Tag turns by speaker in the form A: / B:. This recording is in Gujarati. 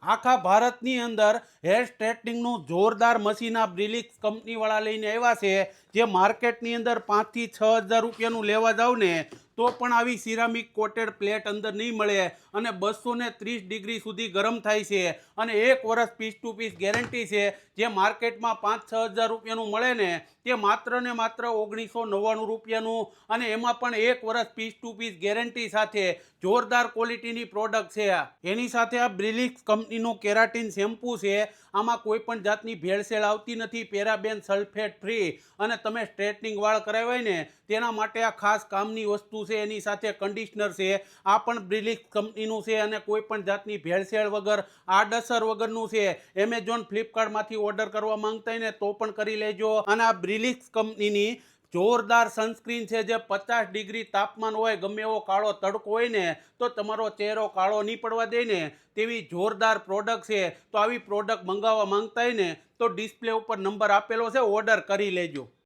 A: આખા ભારતની અંદર હેર સ્ટ્રેટનિંગનું જોરદાર મશીન આ બ્રિલિક્સ કંપનીવાળા લઈને આવ્યા છે, જે માર્કેટની અંદર 5 થી 6 હજાર રૂપિયાનું લેવા જાવ ને તો પણ આવી સિરામિક કોટેડ પ્લેટ અંદર નહીં મળે અને 230 ડિગ્રી સુધી ગરમ થાય છે અને 1 વર્ષ પીસ ટુ પીસ ગેરંટી છે. જે માર્કેટમાં 5-6 હજાર રૂપિયાનું મળે ને તે માત્ર ને માત્ર 1999 રૂપિયાનું, અને એમાં પણ 1 વર્ષ પીસ ટુ પીસ ગેરંટી સાથે જોરદાર ક્વોલિટીની પ્રોડક્ટ છે. એની સાથે આ બ્રિલિક્સ કંપનીનું કેરાટીન શેમ્પૂ છે. આમાં કોઈ પણ જાતની ભેળસેળ આવતી નથી, પેરાબેન સલ્ફેટ ફ્રી, અને તમે સ્ટ્રેટનિંગ વાળ કરાવાય ને તેના માટે આ ખાસ કામની વસ્તુ છે. એની સાથે કન્ડિશનર છે, આ પણ બ્રિલિક્સ કંપનીનું છે અને કોઈ પણ જાતની ભેળસેળ વગર આડઅસર વગરનું છે. એમેઝોન ફ્લિપકાર્ટમાંથી ઓર્ડર કરવા માંગતા હોય ને તો પણ કરી લેજો. અને આ બ્રિલિક્સ કંપનીની જોરદાર સનસ્ક્રીન છે, જે 50 ડિગ્રી તાપમાન હોય, ગમે એવો કાળો તડકો હોય ને તો તમારો ચહેરો કાળો નહીં પડવા દે ને તેવી જોરદાર પ્રોડક્ટ છે. તો આવી પ્રોડક્ટ મંગાવવા માંગતા હોય ને તો ડિસ્પ્લે ઉપર નંબર આપેલો છે, ઓર્ડર કરી લેજો.